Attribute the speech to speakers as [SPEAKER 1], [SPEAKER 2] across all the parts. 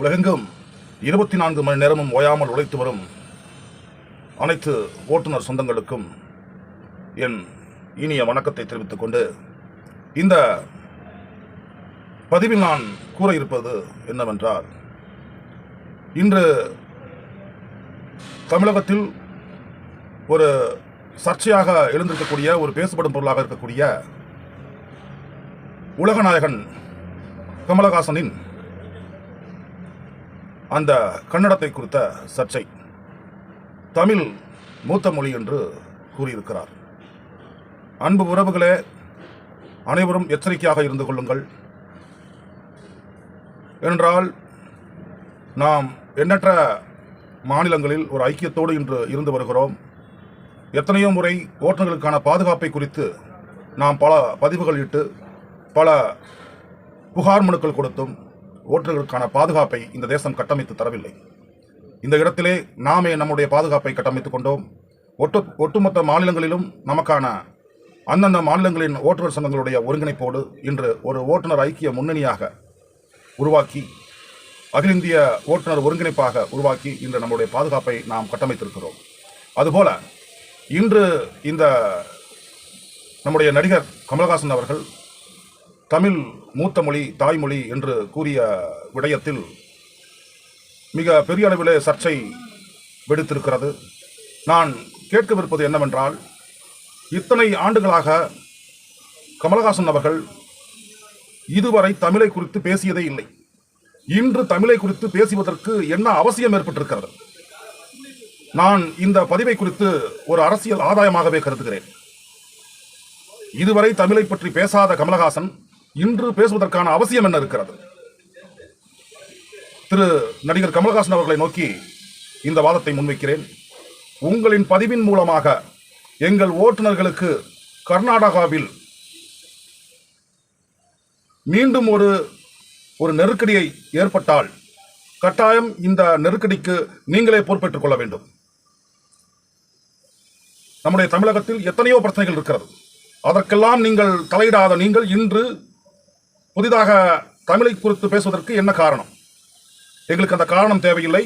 [SPEAKER 1] உலகெங்கும் 24 மணி நேரமும் ஓயாமல் உழைத்து வரும் அனைத்து ஓட்டுநர் சொந்தங்களுக்கும் என் இனிய வணக்கத்தை தெரிவித்துக் கொண்டு இந்த பதிவில் நான் கூற இருப்பது என்னவென்றால், இன்று தமிழகத்தில் ஒரு சர்ச்சையாக எழுந்திருக்கக்கூடிய ஒரு பேசப்படும் பொருளாக இருக்கக்கூடிய உலகநாயகன் கமலஹாசனின் அந்த கன்னடத்தை குறித்த சர்ச்சை. தமிழ் மூத்த மொழி என்று கூறியிருக்கிறார். அன்பு உறவுகளே, அனைவரும் எச்சரிக்கையாக இருந்து கொள்ளுங்கள். ஏனென்றால் நாம் எண்ணற்ற மாநிலங்களில் ஒரு ஐக்கியத்தோடு இன்று இருந்து வருகிறோம். எத்தனையோ முறை ஓட்டுநர்களுக்கான பாதுகாப்பை குறித்து நாம் பல பதிவுகள் இட்டு பல புகார் மனுக்கள் கொடுத்தும் ஓட்டுநர்களுக்கான பாதுகாப்பை இந்த தேசம் கட்டமைத்து தரவில்லை. இந்த இடத்திலே நாமே நம்முடைய பாதுகாப்பை கட்டமைத்துக் கொண்டோம். ஒட்டுமொத்த மாநிலங்களிலும் நமக்கான அந்தந்த மாநிலங்களின் ஓட்டுநர் சங்கங்களுடைய ஒருங்கிணைப்போடு இன்று ஒரு ஓட்டுநர் ஐக்கிய முன்னணியாக உருவாக்கி, அகில இந்திய ஓட்டுநர் ஒருங்கிணைப்பாக உருவாக்கி இன்று நம்முடைய பாதுகாப்பை நாம் கட்டமைத்திருக்கிறோம். அதுபோல இன்று இந்த நம்முடைய நடிகர் கமலஹாசன் அவர்கள் தமிழ் மூத்த மொழி தாய்மொழி என்று கூறிய விடயத்தில் மிக பெரிய அளவிலே சர்ச்சை வெடித்திருக்கிறது. நான் கேட்கவிருப்பது என்னவென்றால், இத்தனை ஆண்டுகளாக கமலஹாசன் அவர்கள் இதுவரை தமிழை குறித்து பேசியதே இல்லை. இன்று தமிழை குறித்து பேசுவதற்கு என்ன அவசியம் ஏற்பட்டிருக்கிறது? நான் இந்த பதிவை குறித்து ஒரு அரசியல் ஆதாயமாகவே கருதுகிறேன். இதுவரை தமிழை பற்றி பேசாத கமலஹாசன் இன்று பேசுவதற்கான அவசியம் என்ன இருக்கிறது? திரு நடிகர் கமலஹாசன் அவர்களை நோக்கி இந்த வாதத்தை முன்வைக்கிறேன். உங்களின் பதிவின் மூலமாக எங்கள் ஓட்டுநர்களுக்கு கர்நாடகாவில் மீண்டும் ஒரு நெருக்கடியை ஏற்பட்டால் கட்டாயம் இந்த நெருக்கடிக்கு நீங்களே பொறுப்பேற்றுக் கொள்ள வேண்டும். நம்முடைய தமிழகத்தில் எத்தனையோ பிரச்சனைகள் இருக்கிறது. அதற்கெல்லாம் நீங்கள் தலையிடாத நீங்கள் இன்று புதிதாக தமிழை குறித்து பேசுவதற்கு என்ன காரணம்? எங்களுக்கு அந்த காரணம் தேவையில்லை.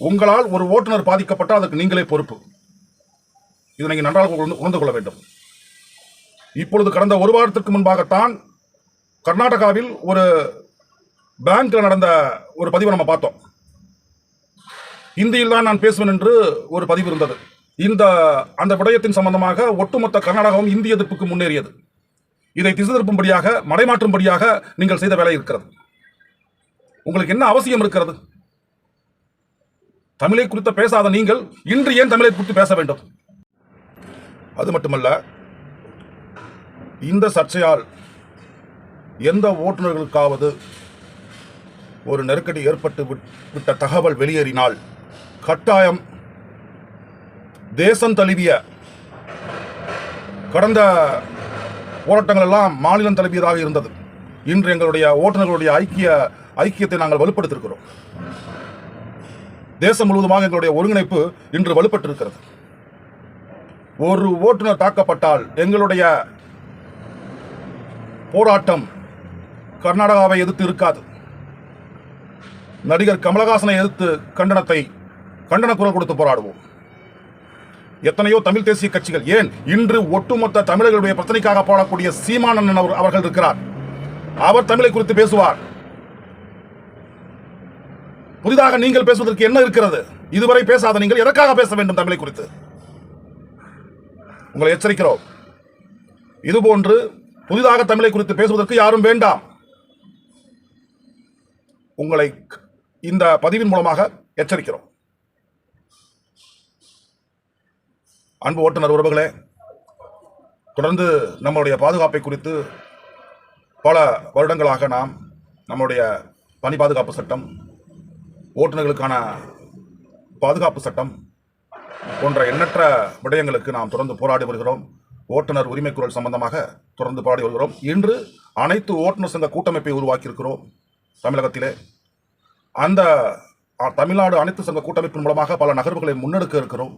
[SPEAKER 1] உங்களால் ஒரு ஓட்டுநர் பாதிக்கப்பட்டால் அதற்கு நீங்களே பொறுப்பு. இதை நீங்கள் நன்றாக உணர்ந்து கொள்ள வேண்டும். இப்பொழுது கடந்த ஒரு வாரத்திற்கு முன்பாகத்தான் கர்நாடகாவில் ஒரு பேங்க்ல நடந்த ஒரு பதிவை நம்ம பார்த்தோம். ஹிந்தியில் தான் நான் பேசுவேன் என்று ஒரு பதிவு இருந்தது. அந்த விடயத்தின் சம்பந்தமாக ஒட்டுமொத்த கர்நாடகாவும் இந்திய எதிர்ப்புக்கு முன்னேறியது. இதை திசை திருப்பும்படியாக, மடைமாற்றும்படியாக நீங்கள் செய்த வேலை இருக்கிறது. உங்களுக்கு என்ன அவசியம் இருக்கிறது? தமிழை குறித்து பேசாத நீங்கள் இன்று ஏன் தமிழை குறித்து பேச வேண்டும்? அது மட்டுமல்ல, இந்த சர்ச்சையால் எந்த ஓட்டுநர்களுக்காவது ஒரு நெருக்கடி ஏற்பட்டு விட்ட தகவல் வெளியேறினால் கட்டாயம் தேசம் தழுவிய கடந்த போராட்டங்கள் எல்லாம் மாநிலம் தழுவியதாக இருந்தது. இன்று எங்களுடைய ஓட்டுநர்களுடைய ஐக்கியத்தை நாங்கள் வலுப்படுத்தியிருக்கிறோம். தேசம் முழுவதுமாக எங்களுடைய ஒருங்கிணைப்பு இன்று வலுப்பட்டிருக்கிறது. ஒரு ஓட்டுநர் தாக்கப்பட்டால் எங்களுடைய போராட்டம் கர்நாடகாவை எதிர்த்து இருக்காது. நடிகர் கமலஹாசனை எதிர்த்து கண்டன குரல் கொடுத்து போராடுவோம். எத்தனையோ தமிழ் தேசிய கட்சிகள், ஏன் இன்று ஒட்டுமொத்த தமிழர்களுடைய பிரச்சனைக்காக போடக்கூடிய சீமானன் அவர்கள் இருக்கிறார். அவர் தமிழை குறித்து பேசுவார். புதிதாக நீங்கள் பேசுவதற்கு என்ன இருக்கிறது? இதுவரை பேசாத நீங்கள் எதற்காக பேச வேண்டும் தமிழை குறித்து? உங்களை எச்சரிக்கிறோம். இதுபோன்று புதிதாக தமிழை குறித்து பேசுவதற்கு யாரும் வேண்டாம். உங்களை இந்த பதிவின் மூலமாக எச்சரிக்கிறோம். அன்பு ஓட்டுநர் உறவுகளே, தொடர்ந்து நம்முடைய பாதுகாப்பை குறித்து பல வருடங்களாக நாம் நம்முடைய பணி பாதுகாப்பு சட்டம், ஓட்டுநர்களுக்கான பாதுகாப்பு சட்டம் போன்ற எண்ணற்ற விடயங்களுக்கு நாம் தொடர்ந்து போராடி வருகிறோம். ஓட்டுநர் உரிமை குரல் சம்பந்தமாக தொடர்ந்து போராடி வருகிறோம். இன்று அனைத்து ஓட்டுநர் சங்க கூட்டமைப்பை உருவாக்கியிருக்கிறோம் தமிழகத்திலே. அந்த தமிழ்நாடு அனைத்து சங்க கூட்டமைப்பின் மூலமாக பல நகர்வுகளை முன்னெடுக்க இருக்கிறோம்.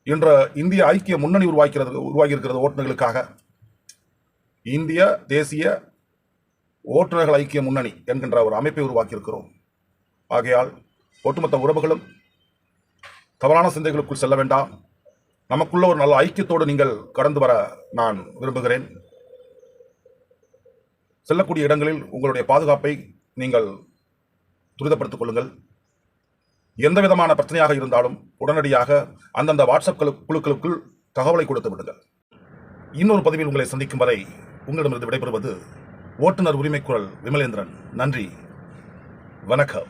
[SPEAKER 1] இன்று இந்திய ஐக்கிய முன்னணி உருவாகி இருக்கிறது ஓட்டுநர்களுக்காக. இந்திய தேசிய ஓட்டுநர்கள் ஐக்கிய முன்னணி என்கின்ற ஒரு அமைப்பை உருவாக்கி இருக்கிறோம். ஆகையால் ஒட்டுமொத்த உறவுகளும் தவறான சிந்தைகளுக்குள் செல்ல வேண்டாம். நமக்குள்ள ஒரு நல்ல ஐக்கியத்தோடு நீங்கள் கடந்து வர நான் விரும்புகிறேன். செல்லக்கூடிய இடங்களில் உங்களுடைய பாதுகாப்பை நீங்கள் துரிதப்படுத்திக் கொள்ளுங்கள். எந்த விதமான பிரச்சனையாக இருந்தாலும் உடனடியாக அந்தந்த வாட்ஸ்அப் குழுக்களுக்குள் தகவலை கொடுத்து விடுங்கள். இன்னொரு பதிவில் உங்களை சந்திக்கும் வரை உங்களிடமிருந்து விடைபெறுவது ஓட்டுநர் உரிமை குரல் விமலேந்திரன். நன்றி, வணக்கம்.